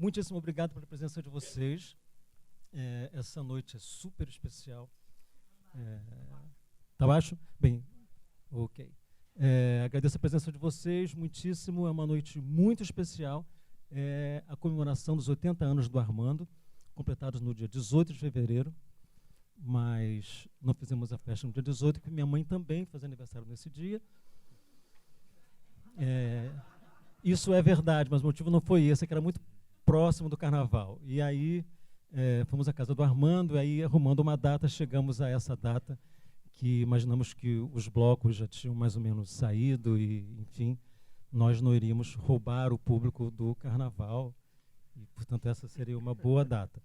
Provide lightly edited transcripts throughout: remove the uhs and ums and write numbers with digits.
Muitíssimo obrigado pela presença de vocês. Essa noite é super especial. Tá baixo? Bem, ok. Agradeço a presença de vocês, muitíssimo. É uma noite muito especial. É a comemoração dos 80 anos do Armando, completados no dia 18 de fevereiro. Mas não fizemos a festa no dia 18, porque minha mãe também faz aniversário nesse dia. Isso é verdade, mas o motivo não foi esse, é que era muito próximo do carnaval. E aí fomos à casa do Armando, e aí arrumando uma data, chegamos a essa data, que imaginamos que os blocos já tinham mais ou menos saído, e enfim, nós não iríamos roubar o público do carnaval, e portanto essa seria uma boa data.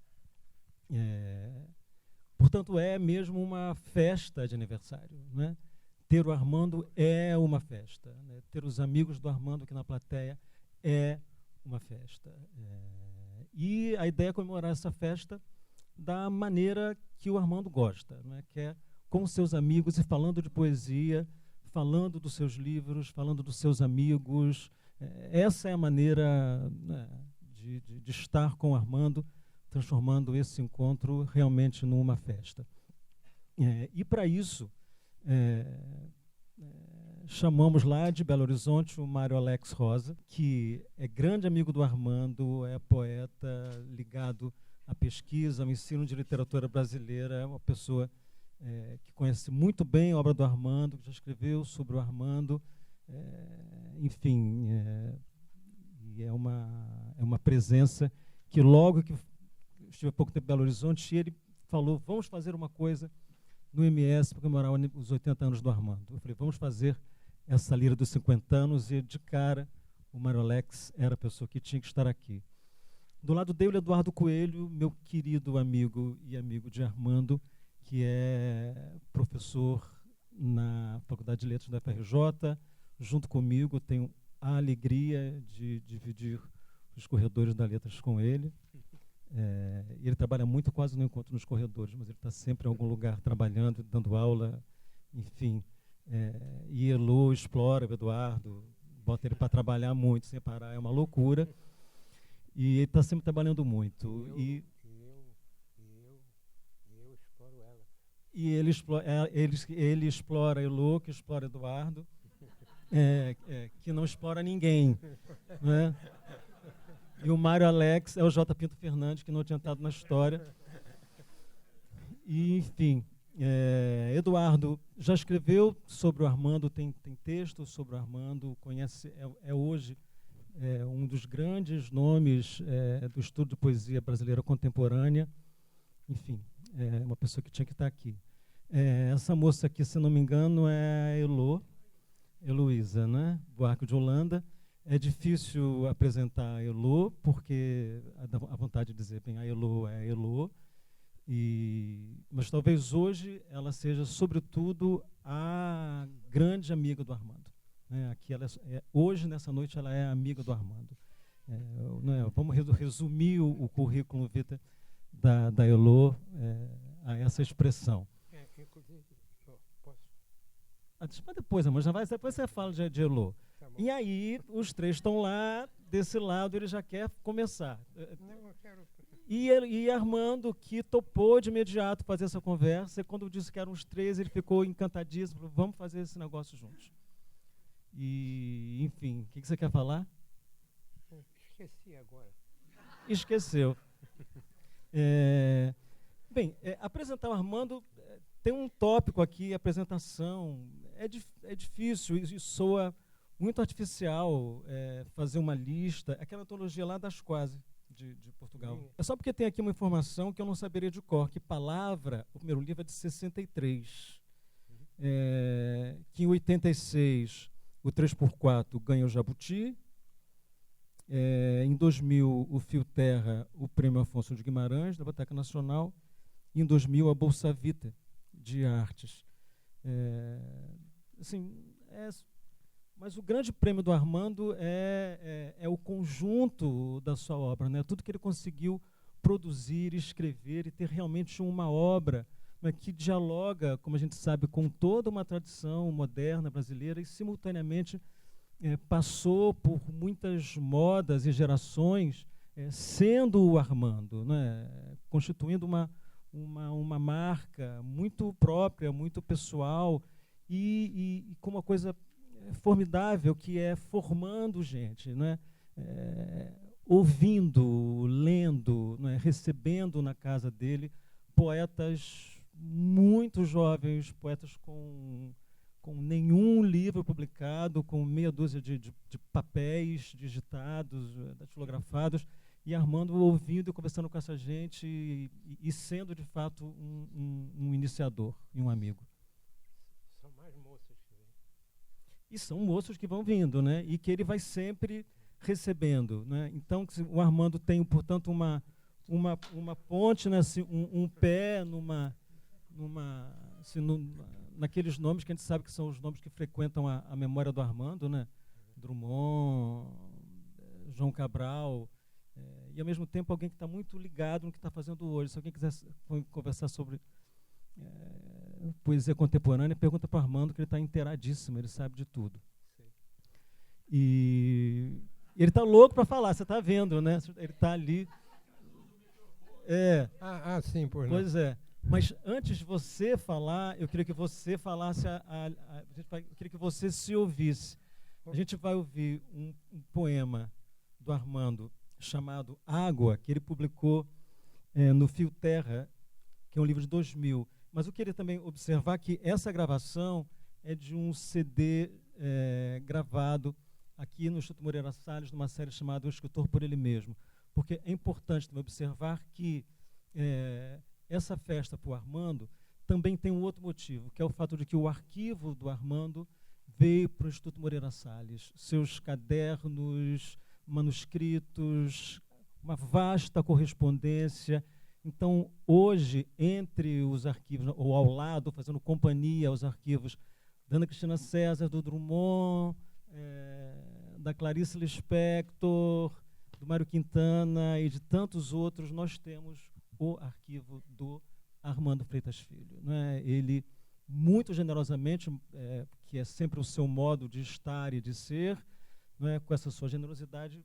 Portanto, é mesmo uma festa de aniversário, né? Ter o Armando é uma festa, né? Ter os amigos do Armando aqui na plateia é uma festa. E a ideia é comemorar essa festa da maneira que o Armando gosta, né? Que é com seus amigos e falando de poesia, falando dos seus livros, falando dos seus amigos. Essa é a maneira, né, de estar com o Armando, transformando esse encontro realmente numa festa. E para isso, chamamos lá de Belo Horizonte o Mário Alex Rosa, que é grande amigo do Armando, é poeta ligado à pesquisa, ao ensino de literatura brasileira, é uma pessoa que conhece muito bem a obra do Armando, que já escreveu sobre o Armando, enfim, e é uma presença que logo que estive há pouco tempo em Belo Horizonte, e ele falou, vamos fazer uma coisa no MS para comemorar os 80 anos do Armando. Eu falei, vamos fazer essa lira dos 50 anos, e de cara o Mário Alex era a pessoa que tinha que estar aqui. Do lado dele, o Eduardo Coelho, meu querido amigo e amigo de Armando, que é professor na Faculdade de Letras da FRJ, junto comigo, tenho a alegria de dividir os corredores da Letras com ele. Ele trabalha muito, quase não encontro nos corredores, mas ele está sempre em algum lugar trabalhando, dando aula, enfim. E Elô explora o Eduardo, bota ele para trabalhar muito, sem parar, é uma loucura. E ele está sempre trabalhando muito. Eu exploro ela. E ele explora Elô, que explora Eduardo, que não explora ninguém, né? E o Mário Alex é o J. Pinto Fernandes, que não tinha entrado na história. E, enfim, Eduardo já escreveu sobre o Armando, tem texto sobre o Armando, conhece, hoje um dos grandes nomes do estudo de poesia brasileira contemporânea. Enfim, é uma pessoa que tinha que estar aqui. Essa moça aqui, se não me engano, é a Heloísa, né? Buarque de Holanda. É difícil apresentar a Elô, porque a vontade de dizer, bem, a Elô é a Elô, mas talvez hoje ela seja, sobretudo, a grande amiga do Armando. Aqui hoje, nessa noite, ela é amiga do Armando. Vamos resumir o currículo vitae da Elô a essa expressão. Inclusive, posso? Mas depois, amor, depois você fala de Elô. E aí, os três estão lá, desse lado ele já quer começar. Não, eu quero... E Armando, que topou de imediato fazer essa conversa, e quando disse que eram os três, ele ficou encantadíssimo, falou, vamos fazer esse negócio juntos. E, enfim, o que você quer falar? Esqueci agora. Esqueceu. Apresentar o Armando, tem um tópico aqui, apresentação, é difícil, isso soa muito artificial, fazer uma lista, aquela antologia lá das Quase, de Portugal. É só porque tem aqui uma informação que eu não saberia de cor, que Palavra, o primeiro livro é de 63, que em 86 o 3x4 ganha o Jabuti, em 2000 o Fio Terra, o Prêmio Afonso de Guimarães, da Biblioteca Nacional, e em 2000 a Bolsa Vita, de Artes. Mas o grande prêmio do Armando é o conjunto da sua obra, né? Tudo que ele conseguiu produzir, escrever e ter realmente uma obra, né, que dialoga, como a gente sabe, com toda uma tradição moderna brasileira e, simultaneamente, passou por muitas modas e gerações sendo o Armando, né? Constituindo uma marca muito própria, muito pessoal e com uma coisa formidável que é formando gente, né? Ouvindo, lendo, né? Recebendo na casa dele poetas muito jovens, poetas com nenhum livro publicado, com meia dúzia de papéis digitados, datilografados, e Armando ouvindo e conversando com essa gente e sendo, de fato, um iniciador e um amigo. São mais moças que vêm. E são moços que vão vindo, né? E que ele vai sempre recebendo, né? Então, o Armando tem, portanto, uma ponte, né? Assim, um pé naqueles nomes que a gente sabe que são os nomes que frequentam a memória do Armando, né? Drummond, João Cabral, e ao mesmo tempo alguém que está muito ligado no que está fazendo hoje. Se alguém quiser conversar sobre poesia contemporânea, pergunta para o Armando, que ele está inteiradíssimo, ele sabe de tudo. Sim. E ele está louco para falar, você está vendo, né? Ele está ali. Sim, por Pois é. Mas antes de você falar, eu queria que você falasse, eu queria que você se ouvisse. A gente vai ouvir um poema do Armando chamado Água, que ele publicou no Fio Terra, que é um livro de 2000. Mas eu queria também observar que essa gravação é de um CD gravado aqui no Instituto Moreira Salles, numa série chamada O Escritor por Ele Mesmo. Porque é importante também observar que essa festa para o Armando também tem um outro motivo, que é o fato de que o arquivo do Armando veio para o Instituto Moreira Salles. Seus cadernos, manuscritos, uma vasta correspondência. Então, hoje, entre os arquivos, ou ao lado, fazendo companhia aos arquivos da Ana Cristina César, do Drummond, da Clarice Lispector, do Mário Quintana e de tantos outros, nós temos o arquivo do Armando Freitas Filho. Né? Ele, muito generosamente, que é sempre o seu modo de estar e de ser, né? Com essa sua generosidade,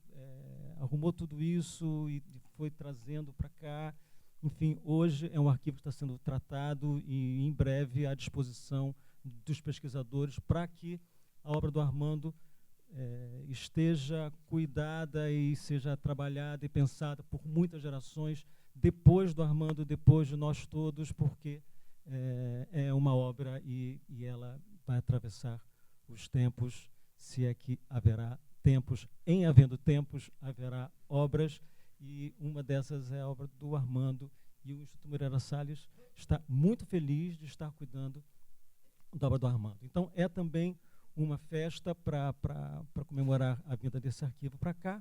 arrumou tudo isso e foi trazendo para cá. Enfim, hoje é um arquivo que está sendo tratado e, em breve, à disposição dos pesquisadores para que a obra do Armando esteja cuidada e seja trabalhada e pensada por muitas gerações, depois do Armando, depois de nós todos, porque é uma obra e ela vai atravessar os tempos, se é que haverá tempos. Em havendo tempos, haverá obras, e uma dessas é a obra do Armando, e o Instituto Moreira Salles está muito feliz de estar cuidando da obra do Armando. Então, é também uma festa para comemorar a vinda desse arquivo para cá.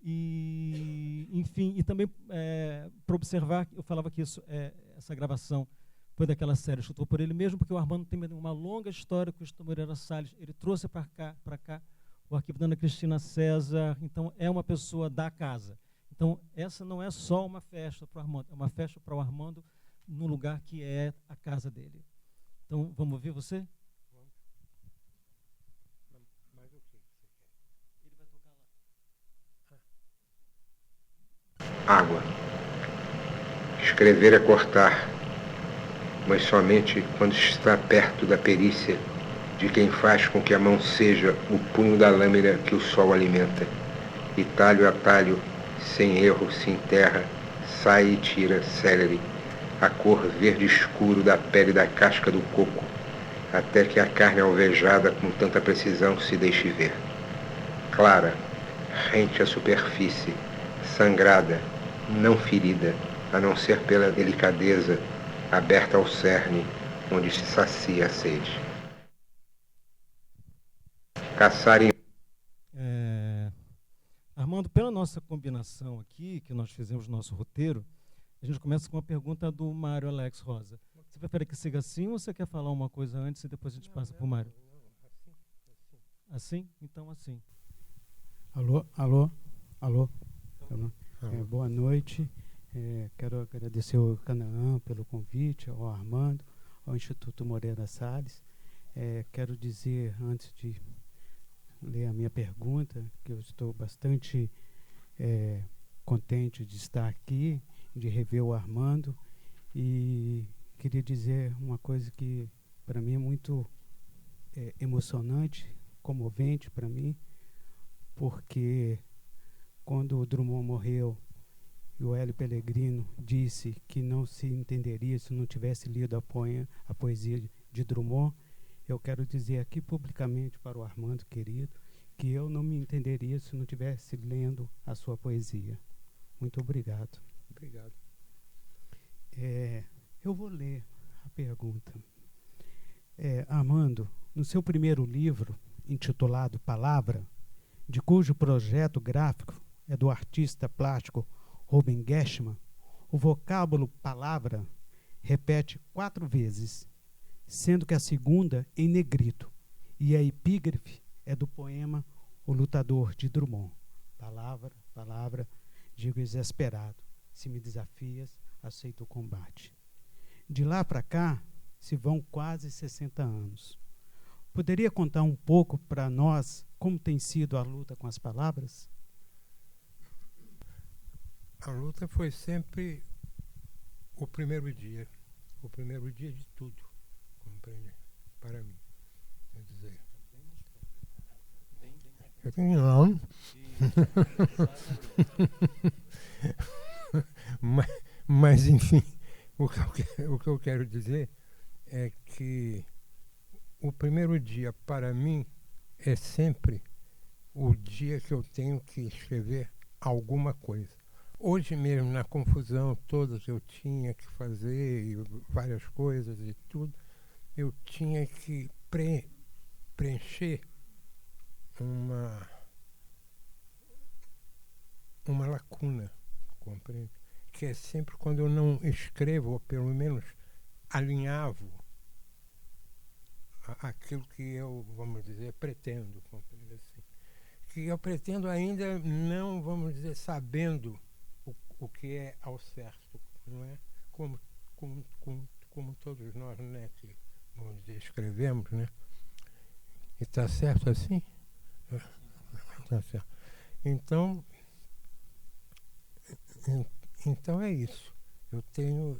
E, enfim, e também para observar, eu falava que essa gravação foi daquela série Escritor por Ele Mesmo, porque o Armando tem uma longa história com o Instituto Moreira Salles. Ele trouxe para cá o arquivo da Ana Cristina César, então é uma pessoa da casa. Então, essa não é só uma festa para o Armando, é uma festa para o Armando no lugar que é a casa dele. Então, vamos ouvir você? Mas o que você quer? Ele vai tocar lá. Água. Escrever é cortar, mas somente quando está perto da perícia de quem faz com que a mão seja o punho da lâmina que o sol alimenta. E talho a talho, sem erro, se enterra, sai e tira, célere, a cor verde escuro da pele da casca do coco, até que a carne alvejada com tanta precisão se deixe ver. Clara, rente à superfície, sangrada, não ferida, a não ser pela delicadeza, aberta ao cerne, onde se sacia a sede. Caçar em... Armando, pela nossa combinação aqui, que nós fizemos no nosso roteiro, a gente começa com uma pergunta do Mário Alex Rosa. Você prefere que siga assim ou você quer falar uma coisa antes e depois a gente passa para o Mário? Não, Assim? Então assim. Alô. Alô. Boa noite. Quero agradecer ao Canaã pelo convite, ao Armando, ao Instituto Moreira Salles. Quero dizer, antes de ler a minha pergunta, que eu estou bastante contente de estar aqui, de rever o Armando, e queria dizer uma coisa que para mim é muito emocionante, comovente para mim, porque quando o Drummond morreu e o Hélio Pellegrino disse que não se entenderia se não tivesse lido a poesia de Drummond, eu quero dizer aqui publicamente para o Armando querido que eu não me entenderia se não tivesse lendo a sua poesia. Muito obrigado. Obrigado. Eu vou ler a pergunta. Armando, no seu primeiro livro, intitulado Palavra, de cujo projeto gráfico é do artista plástico Ruben Gershman, o vocábulo palavra repete 4 vezes, sendo que a segunda em negrito, e a epígrafe é do poema O Lutador, de Drummond. Palavra, palavra, digo exasperado, se me desafias, aceito o combate. De lá para cá, se vão quase 60 anos. Poderia contar um pouco para nós como tem sido a luta com as palavras? A luta foi sempre o primeiro dia de tudo, compreende? Para mim, quer dizer. Eu tenho não. mas enfim, o que eu quero dizer é que o primeiro dia para mim é sempre o dia que eu tenho que escrever alguma coisa. Hoje mesmo, na confusão toda que eu tinha que fazer, e várias coisas e tudo, eu tinha que preencher uma lacuna, compreende? Que é sempre quando eu não escrevo, ou pelo menos alinhavo aquilo que eu, vamos dizer, pretendo, compreende assim. Que eu pretendo ainda não, vamos dizer, sabendo o que é ao certo, não é? Como todos nós, né, que, vamos dizer, escrevemos, né? E está certo assim? Tá certo. Então é isso. Eu tenho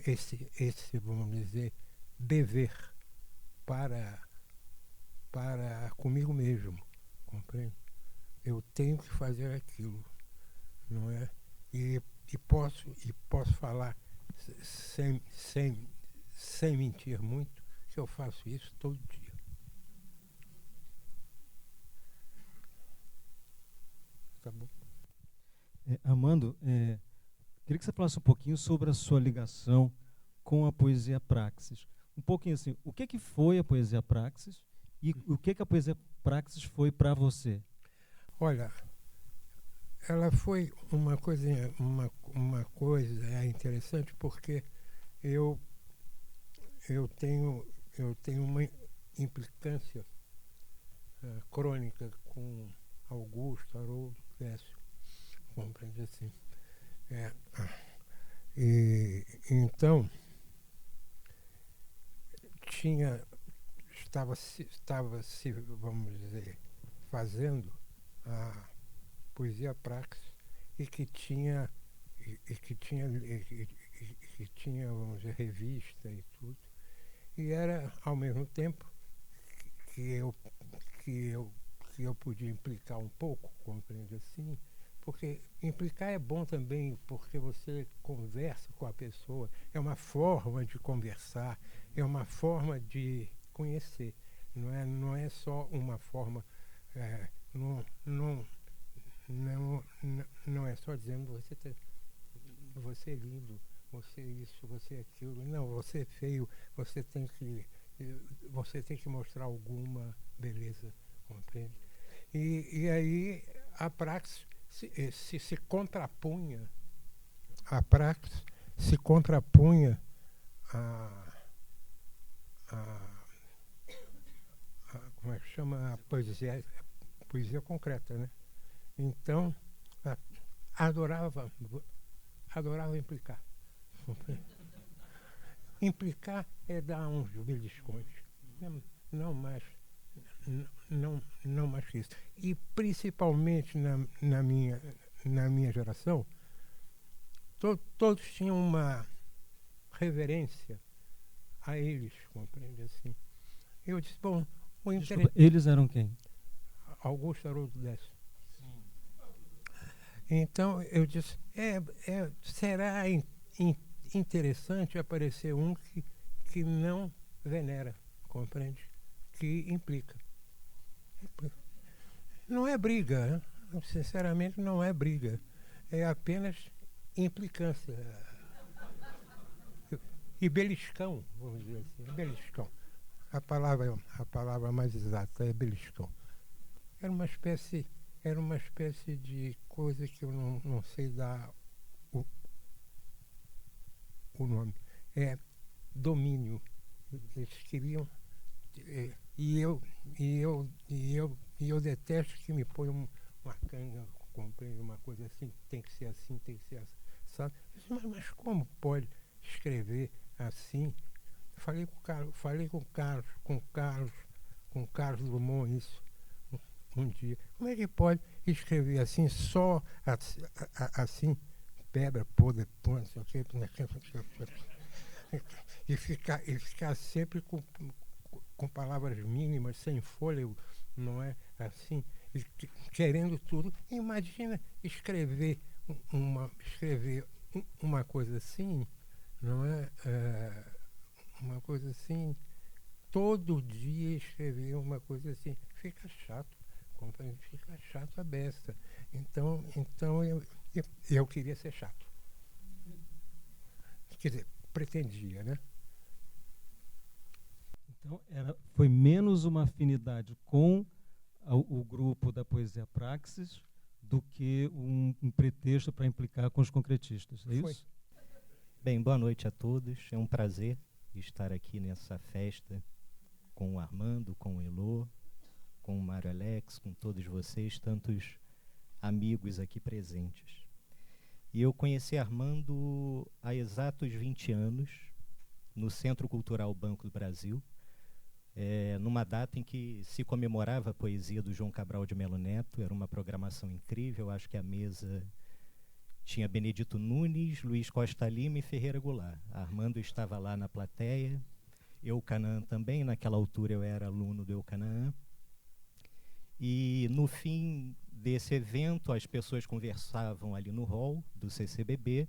esse, vamos dizer, dever para comigo mesmo, compreende? Eu tenho que fazer aquilo, não é? E posso falar sem mentir muito, que eu faço isso todo dia. Tá bom? Armando, queria que você falasse um pouquinho sobre a sua ligação com a poesia praxis. Um pouquinho assim, o que foi a poesia praxis e o que a poesia praxis foi para você? Olha, ela foi uma coisa interessante, porque eu tenho uma implicância crônica com Augusto, Haroldo, Décio, compreende assim. E então estava se, vamos dizer, fazendo a poesia praxis e que tinha, vamos dizer, revista e tudo. E era, ao mesmo tempo, que eu podia implicar um pouco, compreende assim, porque implicar é bom também, porque você conversa com a pessoa, é uma forma de conversar, é uma forma de conhecer, não é só uma forma, não é só dizendo você é lindo, você é isso, você é aquilo, não, você é feio, você tem que mostrar alguma beleza, compreende? E aí a praxis se contrapunha, como é que chama, a poesia concreta, né? Então, adorava implicar. Implicar é dar uns beliscões, não mais que isso. E principalmente na na minha geração, todos tinham uma reverência a eles, compreende assim. Eu disse, bom, o Desculpa, eles eram quem? Augusto Haroldo Décio. Então eu disse, será interessante aparecer um que não venera, compreende? Que implica. Não é briga, né? Sinceramente não é briga. É apenas implicância. E beliscão, vamos dizer assim, beliscão. A palavra mais exata é beliscão. Era uma espécie de coisa que eu não sei dar o nome. É domínio. Eles queriam. E eu detesto que me ponham uma canga, compreende, uma coisa assim, tem que ser assim, tem que ser assim. Sabe? Mas como pode escrever assim? Falei com Carlos Drummond isso um dia. Como é que pode escrever assim, só assim, pedra, podre, não sei o quê, e ficar sempre com palavras mínimas, sem fôlego, não é assim, querendo tudo. Imagina escrever uma coisa assim, não é? Uma coisa assim, todo dia escrever uma coisa assim, fica chato, compreende? Fica chato a beça. Então eu queria ser chato. Quer dizer, pretendia, né? Então, foi menos uma afinidade com o grupo da Poesia Praxis do que um pretexto para implicar com os concretistas, é isso? Bem, boa noite a todos. É um prazer estar aqui nessa festa com o Armando, com o Elô, com o Mário Alex, com todos vocês, tantos amigos aqui presentes. E eu conheci Armando há exatos 20 anos, no Centro Cultural Banco do Brasil, numa data em que se comemorava a poesia do João Cabral de Melo Neto. Era uma programação incrível. Acho que a mesa tinha Benedito Nunes, Luiz Costa Lima e Ferreira Goulart. Armando estava lá na plateia, Eucanaã também. Naquela altura eu era aluno do Eucanaã. E no fim desse evento as pessoas conversavam ali no hall do CCBB,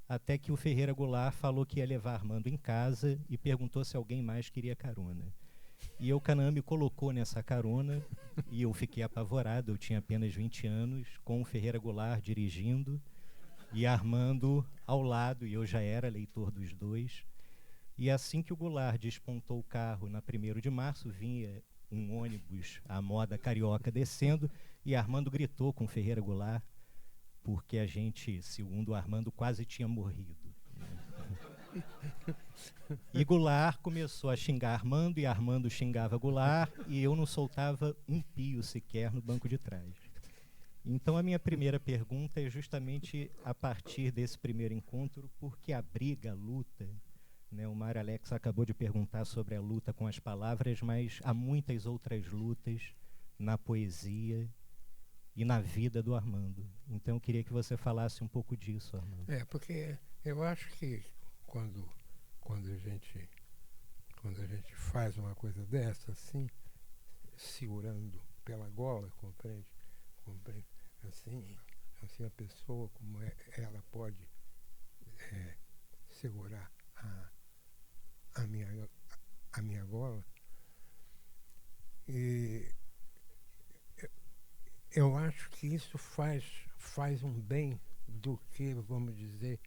até que o Ferreira Goulart falou que ia levar Armando em casa e perguntou se alguém mais queria carona. E Eucanaã me colocou nessa carona e eu fiquei apavorado. Eu tinha apenas 20 anos, com o Ferreira Goulart dirigindo e Armando ao lado, e eu já era leitor dos dois. E assim que o Goulart despontou o carro na 1º de março, vinha um ônibus à moda carioca descendo e Armando gritou com Ferreira Goulart, porque a gente, segundo o Armando, quase tinha morrido. E Goulart começou a xingar Armando e Armando xingava Goulart e eu não soltava um pio sequer no banco de trás. Então a minha primeira pergunta é justamente a partir desse primeiro encontro, por que a briga, a luta, né? O Mário Alex acabou de perguntar sobre a luta com as palavras, mas há muitas outras lutas na poesia e na vida do Armando. Então eu queria que você falasse um pouco disso, Armando. Porque eu acho que quando a gente faz uma coisa dessa, assim, segurando pela gola, compreende? Assim a pessoa, como ela pode segurar a minha gola. E eu acho que isso faz um bem do que, vamos dizer,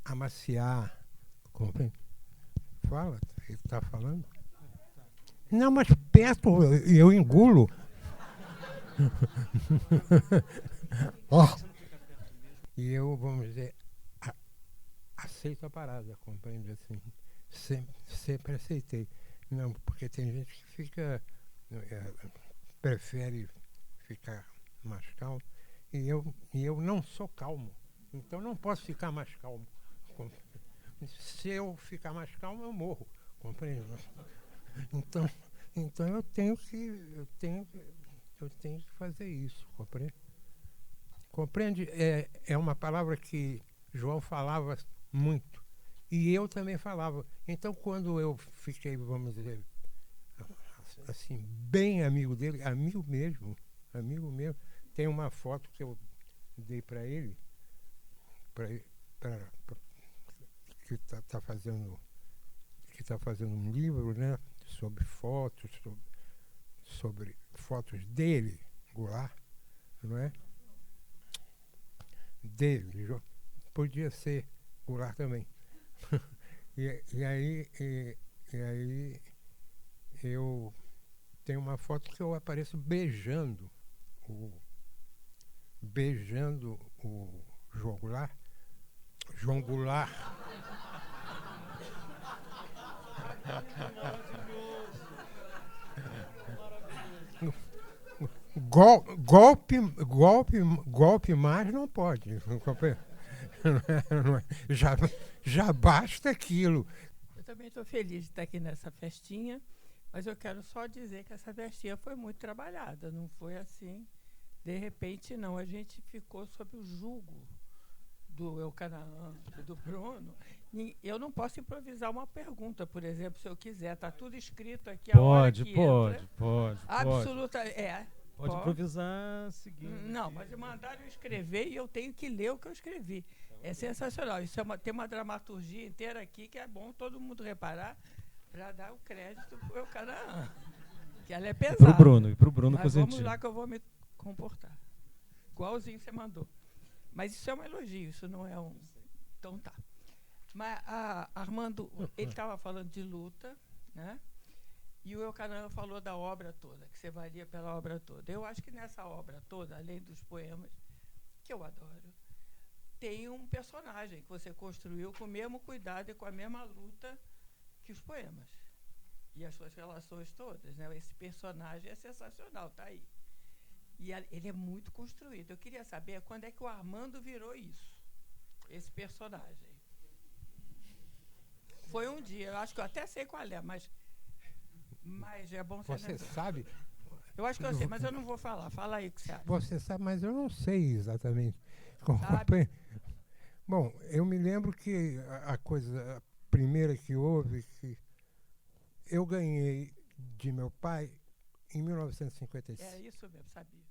amaciar. Compreende? Fala, ele está falando? Não, mas perto eu engulo. E eu, vamos dizer, aceito a parada, compreende assim? Sempre aceitei. Não, porque tem gente que fica, prefere ficar mais calmo, e eu não sou calmo, então não posso ficar mais calmo. Se eu ficar mais calmo, eu morro, compreende? Então eu tenho que fazer isso, compreende? Compreende? É uma palavra que João falava muito. E eu também falava. Então, quando eu fiquei, vamos dizer, assim, bem amigo dele, amigo mesmo, tem uma foto que eu dei para ele, que está fazendo um livro, né, sobre fotos, sobre fotos dele, Goulart, não é? Dele, podia ser Goulart também. e aí eu tenho uma foto que eu apareço beijando o João Goulart. João Goulart. Golpe mais não pode. Já basta aquilo. Eu também estou feliz de estar aqui nessa festinha, mas eu quero só dizer que essa festinha foi muito trabalhada, não foi assim, de repente não. A gente ficou sob o jugo do Eucanaã e do Bruno. Eu não posso improvisar uma pergunta, por exemplo, se eu quiser. Está tudo escrito aqui. Pode. Absoluta. Pode improvisar seguindo. Não, mas mandaram eu escrever e eu tenho que ler o que eu escrevi. É sensacional. Isso tem uma dramaturgia inteira aqui que é bom todo mundo reparar para dar o crédito para o Eucanaã. Que ela é pesada. E para o Bruno Mas Cosentino. vamos lá que eu vou me comportar. Igualzinho você mandou. Mas isso é um elogio, isso não é um... Então tá. Mas Armando, ele estava falando de luta, né? E o Eucanaã falou da obra toda, que você valia pela obra toda. Eu acho que nessa obra toda, além dos poemas, que eu adoro, tem um personagem que você construiu com o mesmo cuidado e com a mesma luta que os poemas. E as suas relações todas, né? Esse personagem é sensacional, tá aí. E ele é muito construído. Eu queria saber quando é que o Armando virou isso, esse personagem. Foi um dia, eu acho que eu até sei qual é, mas é bom você lembrar. Sabe? Eu acho que eu sei, mas eu não vou falar. Fala aí o que você acha. Você sabe, mas eu não sei exatamente. Sabe? Bom, eu me lembro que a primeira que houve, que eu ganhei de meu pai em 1955. É isso mesmo, sabia.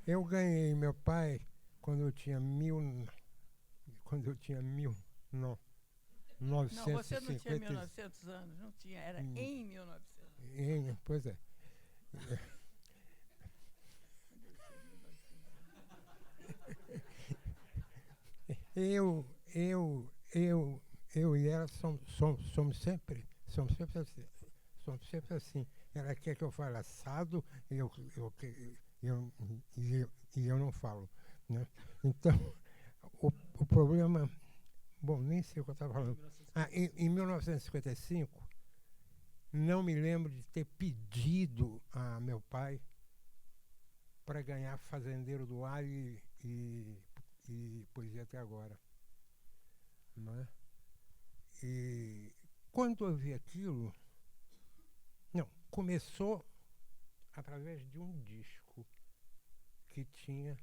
Eu ganhei meu pai quando eu tinha 1950. Não, você não tinha 1900 anos, não tinha, era em 1900. Pois é. Eu e ela somos sempre assim. Ela quer que eu fale assado e eu não falo, né? Então, o problema... Bom, nem sei o que eu estava falando. Em 1955, não me lembro de ter pedido a meu pai para ganhar Fazendeiro do Ar e Poesia Até Agora. Não é? E quando eu vi aquilo... Não, começou através de um disco que tinha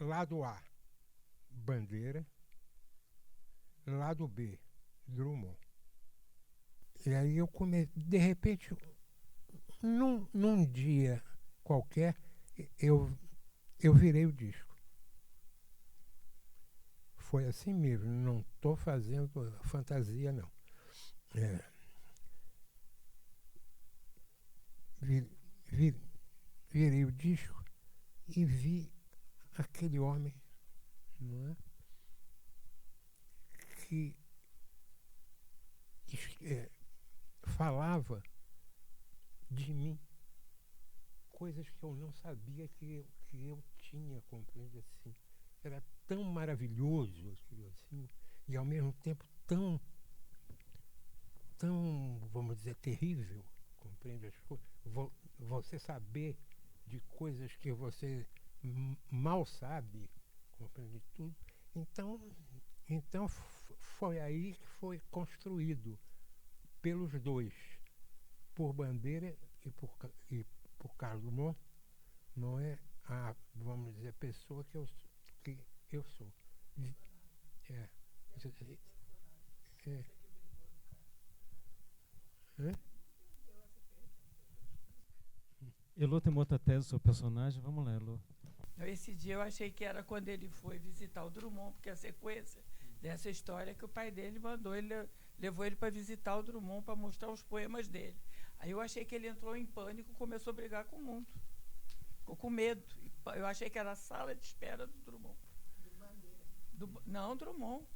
lado A, Bandeira, lado B, Drummond. E aí eu de repente, num dia qualquer, eu virei o disco. Foi assim mesmo, não estou fazendo fantasia, não. Virei o disco e vi aquele homem, não é? Que falava de mim coisas que eu não sabia que eu tinha, compreende assim. Era tão maravilhoso aquilo assim, e ao mesmo tempo tão, vamos dizer, terrível, compreende as coisas. Você saber de coisas que você mal sabe, compreende tudo. Então foi aí que foi construído pelos dois, por Bandeira e por Carlos Drummond, não é a, vamos dizer, a pessoa que eu sou. É. É. É. Elô tem uma outra tese do seu personagem. Vamos lá, Elô. Esse dia eu achei que era quando ele foi visitar o Drummond, porque a sequência dessa história é que o pai dele mandou, ele levou ele para visitar o Drummond para mostrar os poemas dele. Aí eu achei que ele entrou em pânico, começou a brigar com o mundo. Ficou com medo. Eu achei que era a sala de espera do Drummond. Não, Drummond.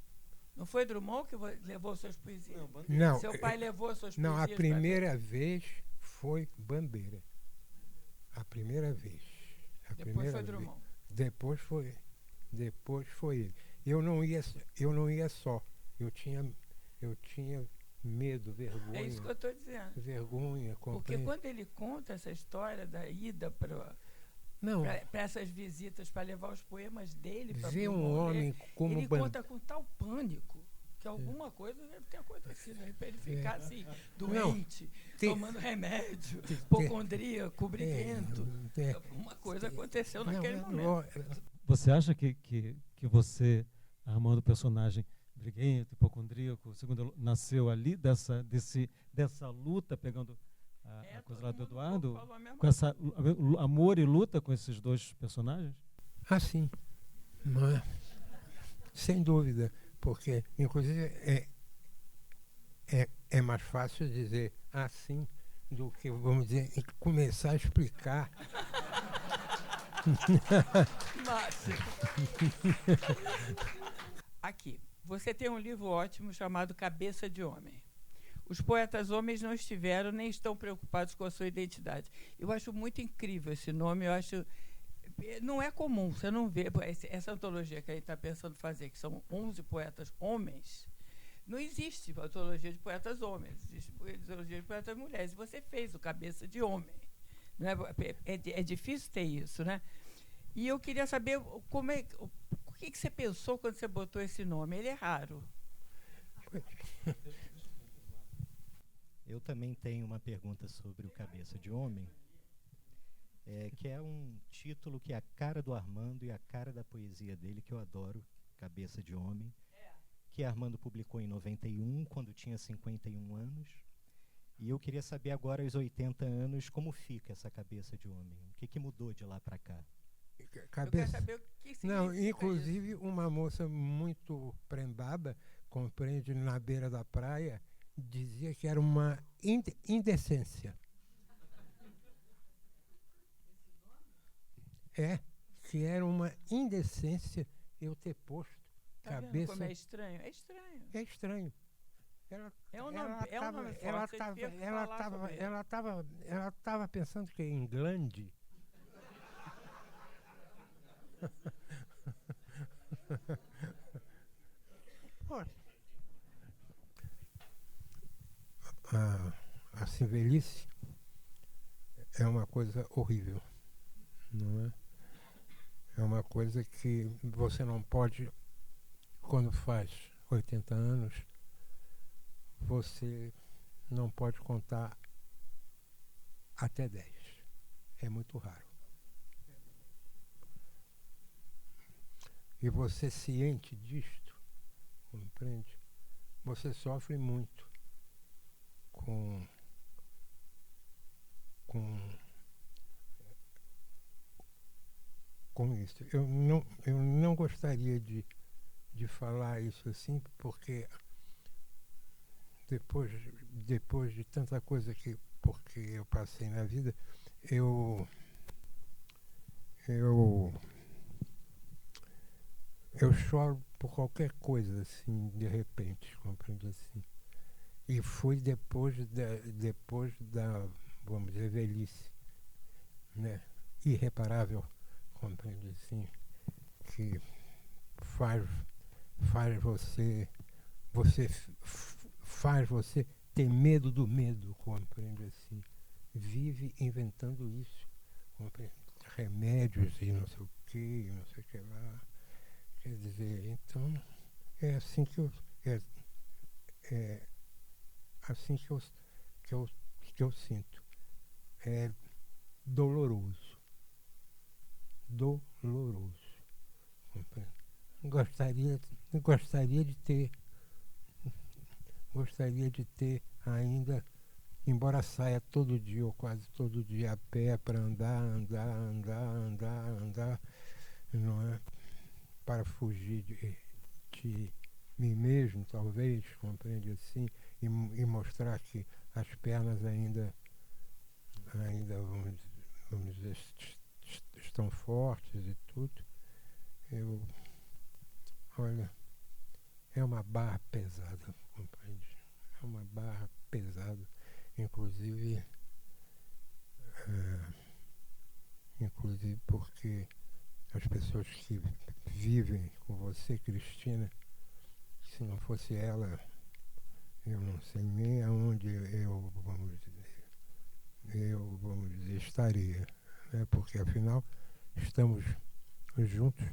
Não foi Drummond que levou suas poesias? Não, seu pai levou suas não, poesias? a primeira vez foi Bandeira. A primeira vez. Depois foi Drummond. Depois foi ele. Eu não ia só. Eu tinha medo, vergonha. É isso que eu estou dizendo. Vergonha, porque quando ele conta essa história da ida para essas visitas, para levar os poemas dele para ver um homem como ele conta com tal pânico que alguma coisa deve ter acontecido para ele ficar assim, doente, tomando remédio, hipocondríaco, briguento. Alguma coisa aconteceu naquele momento. Você acha que você, armando o personagem briguento, hipocondríaco, segundo nasceu ali dessa luta, pegando a coisa lá do Eduardo, com essa amor e luta com esses dois personagens? Ah, sim. Mas, sem dúvida, porque, inclusive, é mais fácil dizer assim do que, vamos dizer, começar a explicar. Márcio. Aqui, você tem um livro ótimo chamado Cabeça de Homem. Os poetas homens não estiveram nem estão preocupados com a sua identidade. Eu acho muito incrível esse nome, eu acho... Não é comum, você não vê... Essa antologia que a gente está pensando fazer, que são 11 poetas homens, não existe antologia de poetas homens, existe antologia de poetas mulheres. E você fez o Cabeça de Homem. Não é difícil ter isso, né? E eu queria saber o que você pensou quando você botou esse nome. Ele é raro. Eu também tenho uma pergunta sobre o Cabeça de Homem, que é um título que é a cara do Armando e a cara da poesia dele, que eu adoro, Cabeça de Homem, que Armando publicou em 91, quando tinha 51 anos. E eu queria saber agora, aos 80 anos, como fica essa Cabeça de Homem? O que mudou de lá para cá? Eu quero saber o que significa. Não, inclusive isso. Uma moça muito prendada, compreende, na beira da praia, dizia que era uma indecência. Que era uma indecência eu ter posto cabeça. Vendo como é estranho? É estranho. É estranho. Ela estava pensando que em glande. A velhice é uma coisa horrível, não é? É uma coisa que você não pode, quando faz 80 anos, você não pode contar até 10. É muito raro. E você ciente disto, compreende? Você sofre muito com isso. Eu não gostaria de falar isso assim, porque depois de tanta coisa porque eu passei na vida, eu choro por qualquer coisa, assim, de repente, compreende assim. E foi depois da, vamos dizer, velhice, né? Irreparável, compreende assim, que faz você faz você ter medo do medo, compreende assim. Vive inventando isso, compreende? Remédios e não sei o que, não sei o que lá. Quer dizer, então, é assim que eu sinto. É doloroso. doloroso. Compreende? Gostaria de ter ainda, embora saia todo dia ou quase todo dia a pé para andar, não é? Para fugir de mim mesmo, talvez, compreende assim, e mostrar que as pernas ainda vamos dizer, estão fortes e tudo. Olha, é uma barra pesada, compreende? É uma barra pesada, inclusive porque as pessoas que vivem com você, Cristina, se não fosse ela, eu não sei nem aonde eu vamos dizer, estaria, né? Porque afinal estamos juntos.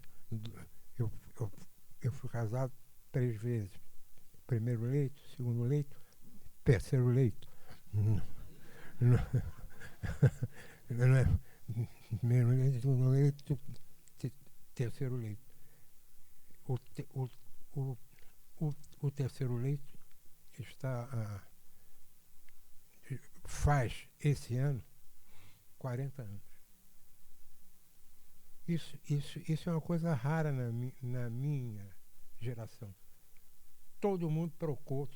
Eu fui casado 3 vezes. Primeiro leito, segundo leito, terceiro leito. Não é primeiro leito, segundo leito, terceiro leito. O terceiro leito faz esse ano 40 anos. Isso é uma coisa rara na minha geração. Todo mundo trocou.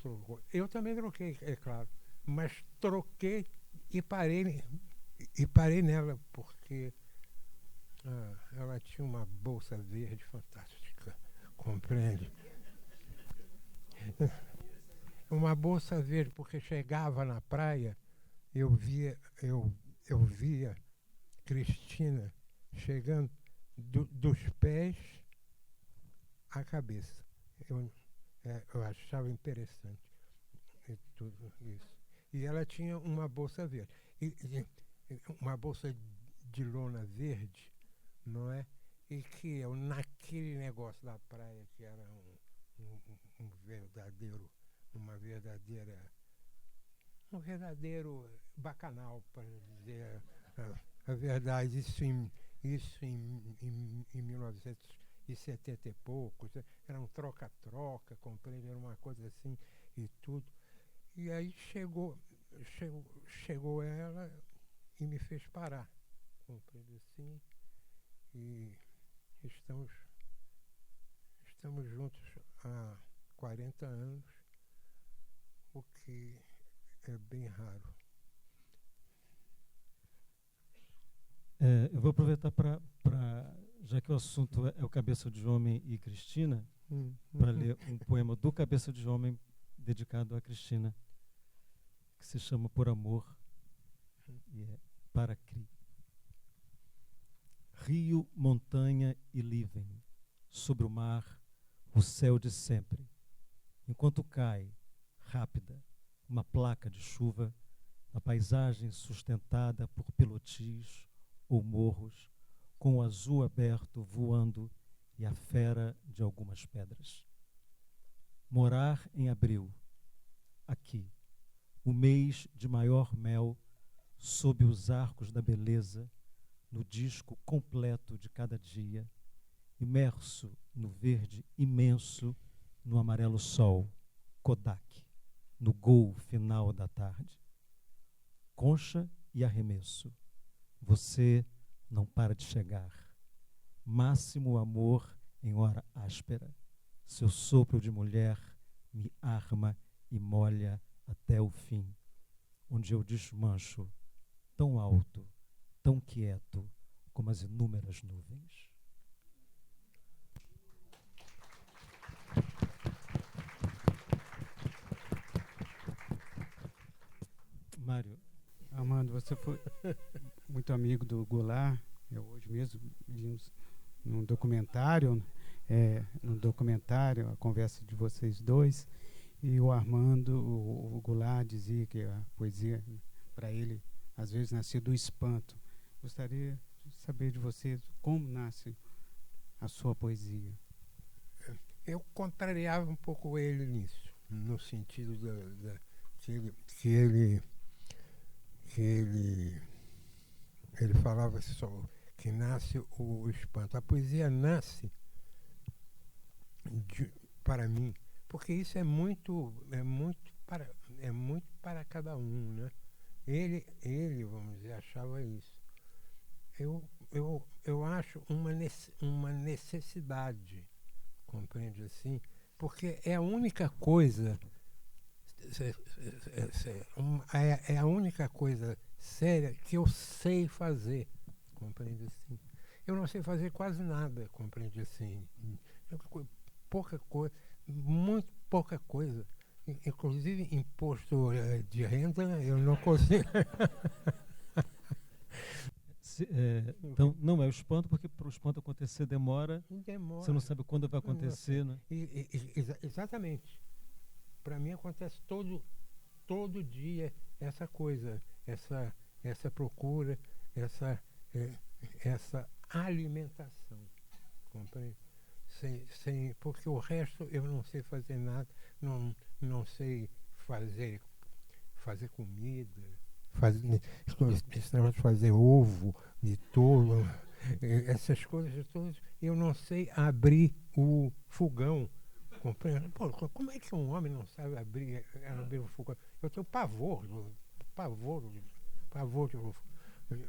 Eu também troquei, é claro, mas troquei e parei nela, porque ela tinha uma bolsa verde fantástica, compreende? Uma bolsa verde, porque chegava na praia, eu via Cristina chegando dos pés à cabeça. Eu achava interessante tudo isso. E ela tinha uma bolsa verde. Uma bolsa de lona verde, não é? E que eu, naquele negócio da praia, que era um verdadeiro bacanal, para dizer a verdade. Isso em 1970 e poucos, era um troca-troca, compreende? Era uma coisa assim e tudo. E aí chegou ela e me fez parar, compreende assim? E estamos juntos há 40 anos, o que é bem raro. Eu vou aproveitar para, já que o assunto é o Cabeça de Homem e Cristina, para ler um poema do Cabeça de Homem dedicado a Cristina, que se chama Por Amor, e é para Cri. Rio, montanha e livem, sobre o mar, o céu de sempre. Enquanto cai, rápida, uma placa de chuva, na paisagem sustentada por pilotis ou morros, com o azul aberto voando e a fera de algumas pedras. Morar em abril, aqui, o mês de maior mel, sob os arcos da beleza, no disco completo de cada dia, imerso no verde imenso, no amarelo sol, Kodak, no gol final da tarde. Concha e arremesso, você não para de chegar. Máximo amor em hora áspera, seu sopro de mulher me arma e molha até o fim, onde eu desmancho, tão alto, tão quieto, como as inúmeras nuvens. Mário. Armando, você foi muito amigo do Goulart. Hoje mesmo vimos num documentário, a conversa de vocês dois, e o Armando, o Goulart dizia que a poesia, para ele, às vezes nascia do espanto. Gostaria de saber de você como nasce a sua poesia. Eu contrariava um pouco ele nisso, no sentido que ele falava só que nasce o espanto. A poesia nasce para mim, porque isso é muito para cada um, né? Ele, vamos dizer, achava isso. Eu acho uma necessidade, compreende assim? Porque é a única coisa, é a única coisa séria que eu sei fazer, compreende assim? Eu não sei fazer quase nada, compreende assim? Pouca coisa, muito pouca coisa. Inclusive imposto de renda eu não consigo. Então, não é o espanto, porque para o espanto acontecer demora. Você não sabe quando vai acontecer, né? Exatamente. Para mim acontece todo dia essa coisa, essa procura, essa alimentação. Compreende? Porque o resto eu não sei fazer nada, não sei fazer comida, esse negócio de fazer ovo de tolo, essas coisas todas, eu não sei abrir o fogão. Compreende? Pô, como é que um homem não sabe abrir o fogão? Eu tenho pavor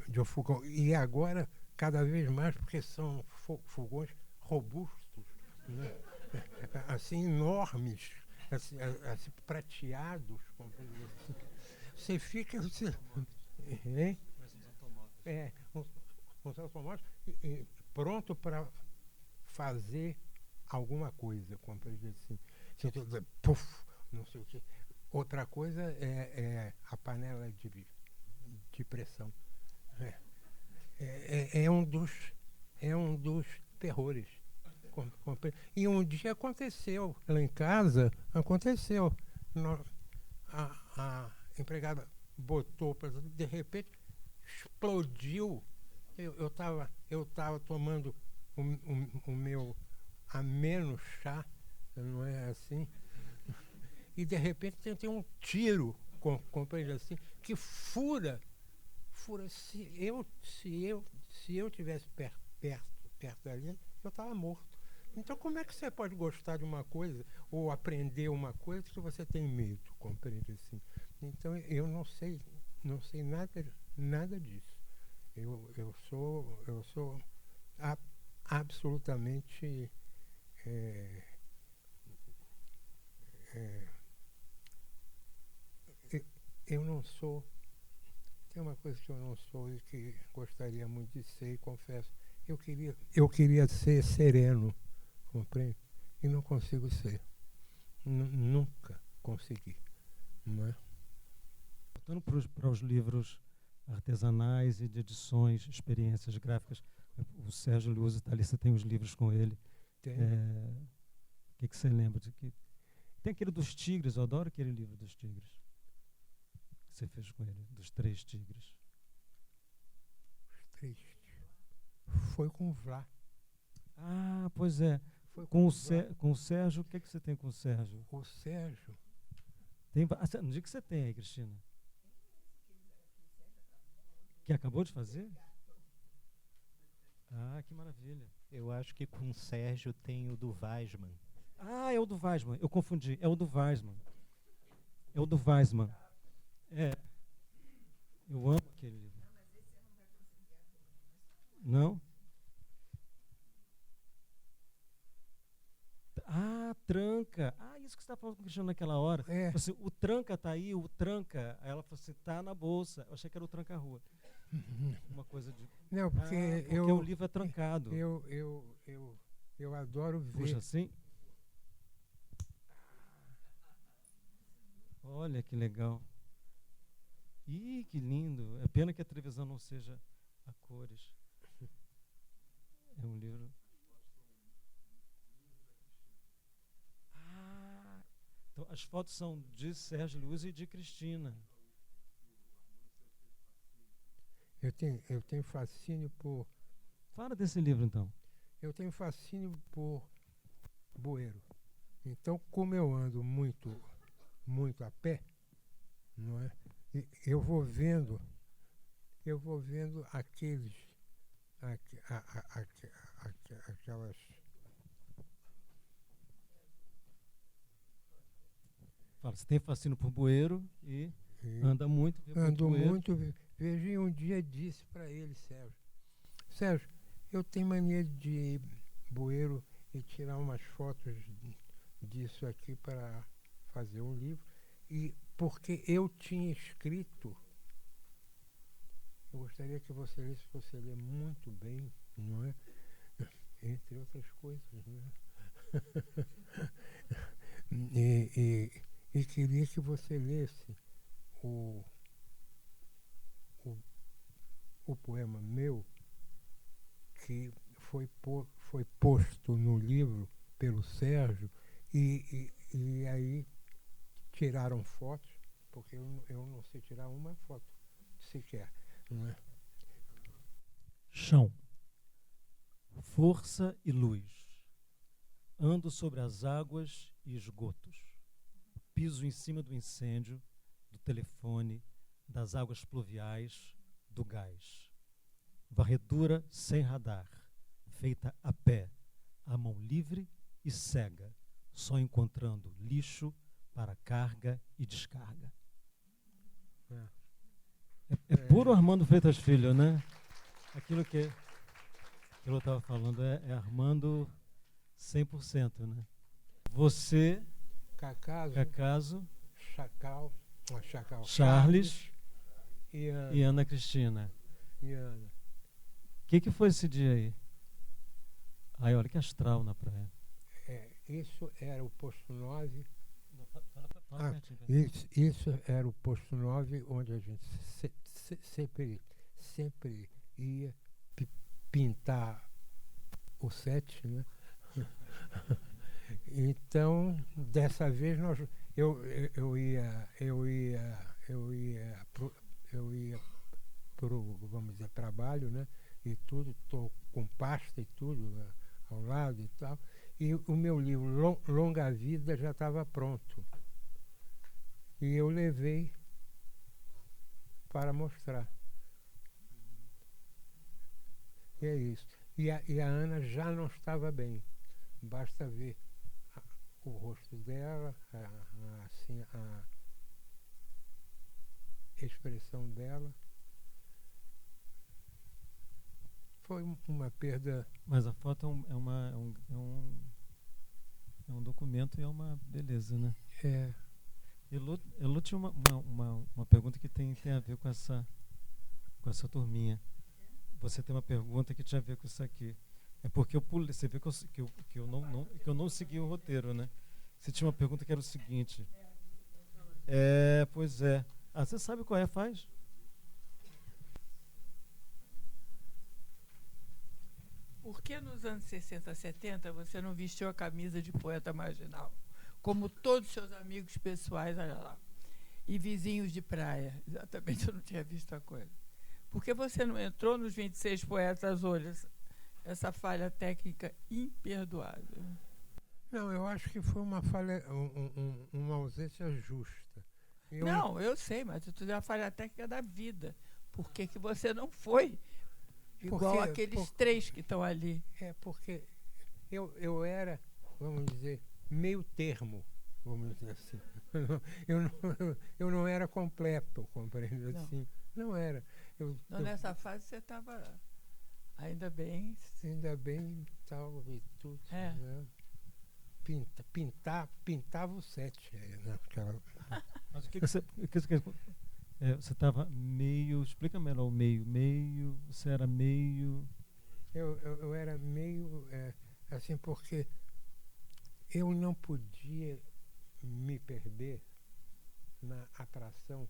de um fogão. E agora, cada vez mais, porque são fogões robustos, né? Assim, enormes, assim, prateados. Assim. Você fica... uns automóveis pronto para fazer alguma coisa, compreende assim. Puf, não sei o quê. Outra coisa é a panela de pressão. É um dos terrores. E um dia aconteceu, lá em casa, a empregada botou, de repente, explodiu. Eu estava tomando o meu ameno chá, não é assim? E de repente tem um tiro, compreende assim, que fura. Se eu tivesse perto dali, eu estava morto. Então como é que você pode gostar de uma coisa ou aprender uma coisa que você tem medo, compreende assim? Então eu não sei nada disso. Eu sou absolutamente eu não sou. Tem uma coisa que eu não sou e que gostaria muito de ser, e confesso. Eu queria ser sereno, compreende? E não consigo ser. Nunca consegui. Não é? Voltando para os livros artesanais e de edições, experiências gráficas, o Sérgio Luz está ali, você tem os livros com ele. Tem. O que você lembra? Tem aquele dos tigres, eu adoro aquele livro dos tigres. Que você fez com ele, dos 3 tigres. Os 3 tigres. Foi com o Vlá. Ah, pois é. Foi com o Sérgio, o que você tem com o Sérgio? O Sérgio. Não diga que você tem aí, Cristina. Que acabou de fazer? Ah, que maravilha. Eu acho que com o Sérgio tem o do Weisman. Ah, é o do Weisman. Eu confundi. É o do Weisman. É o do Weisman. Eu amo aquele livro. Não? Ah, Tranca. Ah, isso que você está falando com o Cristiano naquela hora. Assim, o Tranca está aí, o Tranca. Aí ela falou assim, está na bolsa. Eu achei que era o Tranca-Rua. Uma coisa de... Não, porque o livro é trancado. Eu adoro ver. Puxa assim? Olha que legal. Ih, que lindo. É pena que a televisão não seja a cores. É um livro... Ah, então as fotos são de Sérgio Luz e de Cristina. Eu tenho fascínio por... Fala desse livro, então. Eu tenho fascínio por bueiro. Então, como eu ando muito a pé, não é? Eu vou vendo aqueles aquelas. Fala, você tem fascínio por bueiro e anda muito. Vê Ando bueiro. muito. Vejo, e um dia disse para ele, Sérgio, eu tenho mania de bueiro e tirar umas fotos disso aqui para fazer um livro. E porque eu tinha escrito, eu gostaria que você lesse, você lê muito bem, não é? Entre outras coisas, não é? E queria que você lesse o poema meu, que foi posto no livro pelo Sérgio, e aí tiraram fotos, porque eu não sei tirar uma foto sequer. Não é? Chão. Força e luz. Ando sobre as águas e esgotos. Piso em cima do incêndio, do telefone, das águas pluviais, do gás. Varredura sem radar, feita a pé, a mão livre e cega, só encontrando lixo para carga e descarga. É puro Armando Freitas Filho, né? Aquilo que eu estava falando é Armando 100%, né? Você, Cacaso, Chacal, Charles e e Ana Cristina. E Ana. O que foi esse dia aí? Ai, olha que astral na praia. Isso era o posto 9. Fala pertinho. Isso era o posto 9, onde a gente sempre ia pintar o set, né? Então, dessa vez eu ia pro, vamos dizer, trabalho, né? E tudo, tô com pasta e tudo ao lado e tal. E o meu livro Longa Vida já estava pronto. E eu levei para mostrar. E é isso. E a Ana já não estava bem. Basta ver o rosto dela, assim, a expressão dela. Foi uma perda. Mas a foto é um documento e é uma beleza, né? É. Elô tinha uma pergunta que tem a ver com essa turminha. Você tem uma pergunta que tinha a ver com isso aqui. É porque eu pulei, você vê que eu não segui o roteiro, né? Você tinha uma pergunta que era o seguinte. Pois é. Ah, você sabe qual é, faz? Por que nos anos 60, 70 você não vestiu a camisa de poeta marginal? Como todos os seus amigos pessoais, olha lá. E vizinhos de praia. Exatamente, eu não tinha visto a coisa. Por que você não entrou nos 26 poetas olhos? Essa falha técnica imperdoável. Não, eu acho que foi uma falha, uma ausência justa. Eu sei, mas isso é a falha técnica da vida. Por que você não foi igual aqueles três que estão ali? É porque eu era, vamos dizer, meio termo, vamos dizer assim. Eu não era completo, compreendo assim. Não era. Nessa fase você estava ainda bem, tal e tudo. É. Né? Pintava o set. Naquela... Mas o que você estava meio... Explica melhor o meio. Você era meio... Eu era meio... assim, porque eu não podia me perder na atração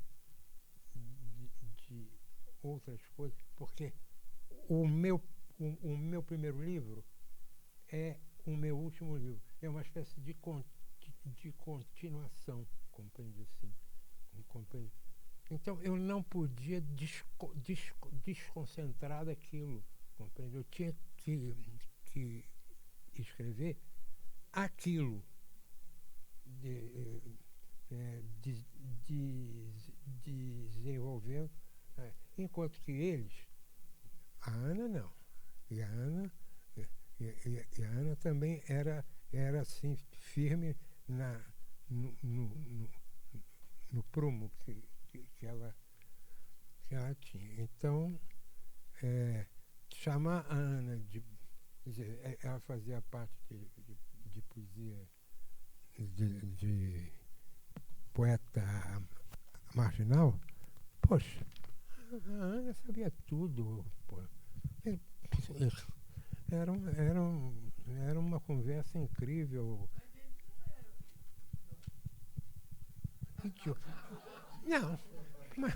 de outras coisas, porque o meu primeiro livro é o meu último livro. É uma espécie de continuação, compreende assim? Compreende? Então eu não podia desconcentrar daquilo, compreende? Eu tinha que escrever aquilo, desenvolvendo, enquanto que eles, a Ana não. E a Ana, e a Ana também era assim, firme no prumo que ela tinha. Então, chamar a Ana de... Quer dizer, ela fazia parte de poesia, de poeta marginal. Poxa, a Ana sabia tudo. Pô. Era uma conversa incrível. Não, mas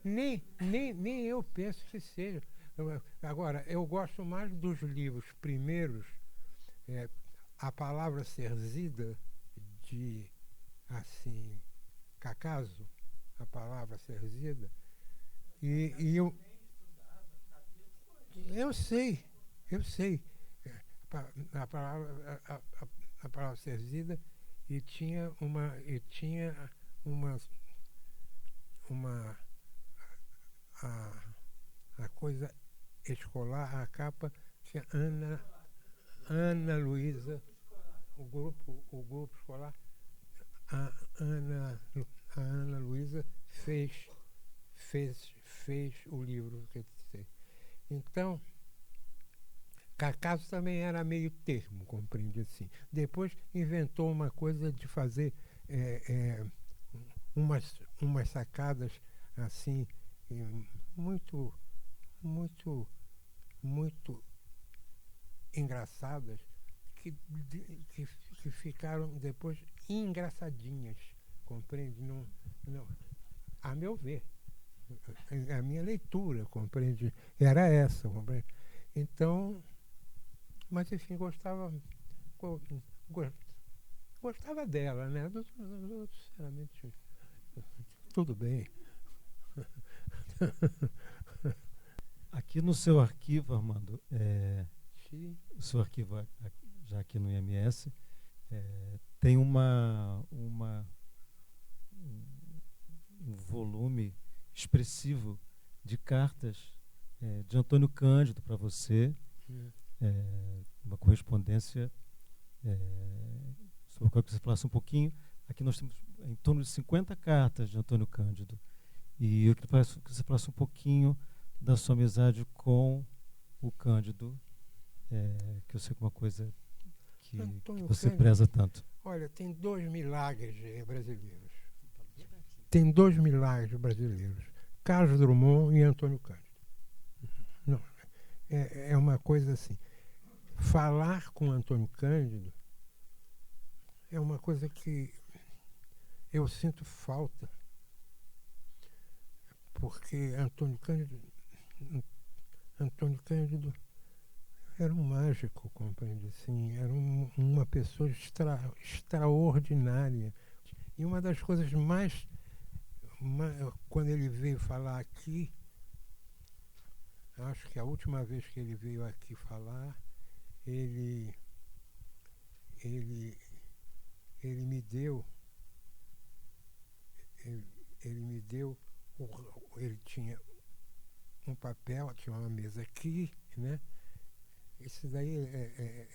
nem eu penso que seja. Agora, eu gosto mais dos livros primeiros, A Palavra Serzida, de, assim, Cacaso, A Palavra Serzida, e eu sei. A palavra Serzida, e tinha a coisa escolar, a capa tinha Ana Luísa, o grupo escolar, a Ana Luísa fez o livro, quer dizer. Então, Cacaso também era meio termo, compreende assim. Depois inventou uma coisa de fazer umas sacadas assim, muito engraçadas, que ficaram depois engraçadinhas, compreende? Não, a meu ver, a minha leitura, compreende? Era essa, compreende? Então, mas enfim, gostava dela, né? Sinceramente, tudo bem. Aqui no seu arquivo, Armando, o seu arquivo já aqui no IMS, tem um volume expressivo de cartas de Antônio Cândido para você, uma correspondência sobre a qual você falasse um pouquinho. Aqui nós temos em torno de 50 cartas de Antônio Cândido. E eu queria que você falasse um pouquinho da sua amizade com o Cândido, que eu sei que é uma coisa que você Cândido, preza tanto. Olha, tem 2 milagres brasileiros. Tem 2 milagres brasileiros. Carlos Drummond e Antônio Cândido. Não, é uma coisa assim. Falar com Antônio Cândido é uma coisa que eu sinto falta. Porque Antônio Cândido era um mágico, compreende assim, era uma pessoa extraordinária. E uma das coisas mais, quando ele veio falar aqui, acho que a última vez que ele veio aqui falar, ele me deu ele tinha um papel, tinha uma mesa aqui, né? Isso daí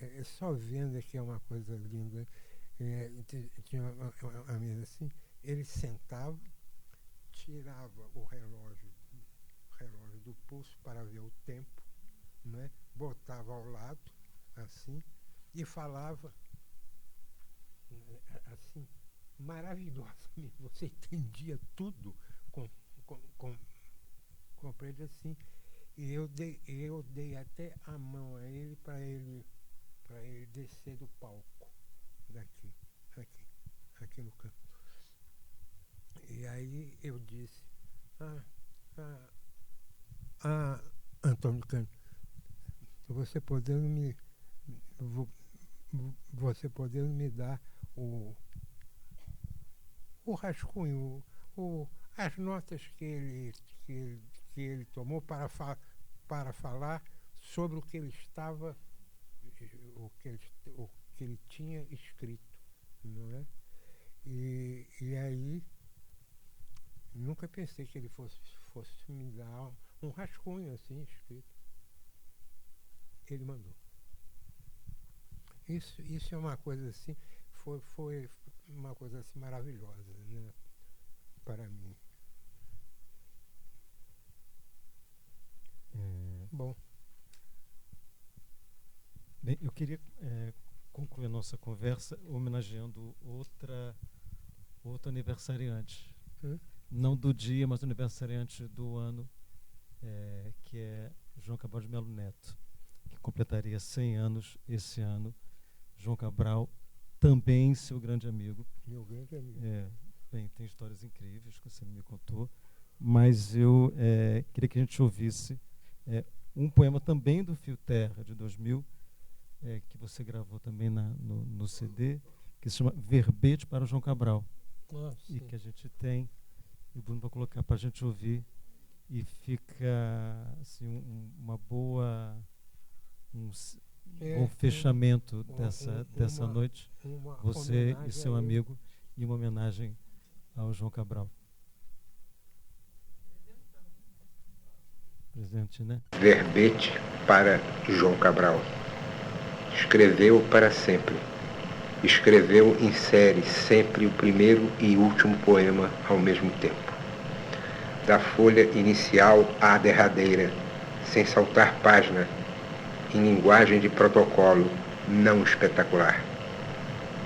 é só vendo que é uma coisa linda. Tinha uma mesa assim, ele sentava, tirava o relógio do pulso para ver o tempo, né? Botava ao lado, assim, e falava assim, maravilhosamente. Você entendia tudo compreende assim. E eu dei até a mão a ele para ele descer do palco aqui no campo. E aí eu disse, Antônio Cândido, você podendo me dar o rascunho, as notas que ele tomou para falar sobre o que ele estava, o que ele tinha escrito, não é? E aí nunca pensei que ele fosse me dar um rascunho assim escrito. Ele mandou. Isso é uma coisa assim, foi uma coisa assim maravilhosa, né, para mim. Bom. Bem, eu queria concluir a nossa conversa homenageando outro aniversariante. Não do dia, mas aniversariante do ano, que é João Cabral de Melo Neto, que completaria 100 anos esse ano. João Cabral, também seu grande amigo. Meu grande amigo. Bem, tem histórias incríveis que você me contou, mas eu queria que a gente ouvisse um poema também do Fio Terra, de 2000, que você gravou também no CD, que se chama Verbete para o João Cabral. E que a gente tem, e o Bruno vai colocar para a gente ouvir, e fica assim, um bom fechamento dessa noite, você e seu amigo, e uma homenagem ao João Cabral. Presente, né? Verbete para João Cabral. Escreveu para sempre. Escreveu em série sempre o primeiro e último poema ao mesmo tempo. Da folha inicial à derradeira, sem saltar página, em linguagem de protocolo, não espetacular.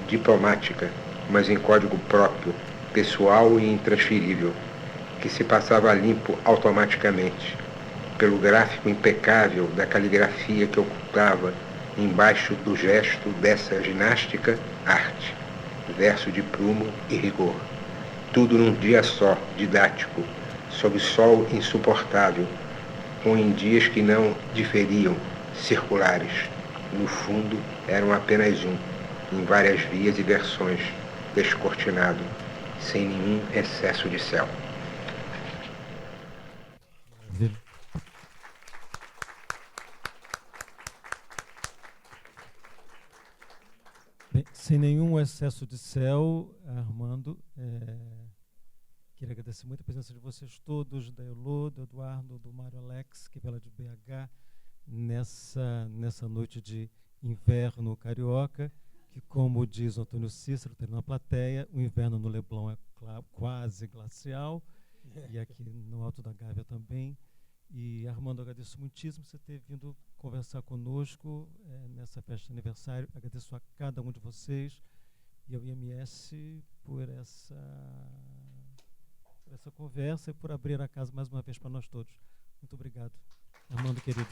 Diplomática, mas em código próprio, pessoal e intransferível, que se passava limpo automaticamente, pelo gráfico impecável da caligrafia que ocultava, embaixo do gesto dessa ginástica, arte, verso de prumo e rigor. Tudo num dia só, didático, sob sol insuportável, ou em dias que não diferiam, circulares. No fundo, eram apenas em várias vias e versões, descortinado, sem nenhum excesso de céu. Bem, sem nenhum excesso de céu, Armando, queria agradecer muito a presença de vocês todos, da Elô, do Eduardo, do Mário Alex, que veio lá de BH, nessa noite de inverno carioca, que, como diz o Antônio Cícero, tem na plateia, o inverno no Leblon é quase glacial, e aqui no Alto da Gávea também. E, Armando, eu agradeço muitíssimo você ter vindo conversar conosco nessa festa de aniversário. Agradeço a cada um de vocês e ao IMS por essa conversa e por abrir a casa mais uma vez para nós todos. Muito obrigado, Armando, querido.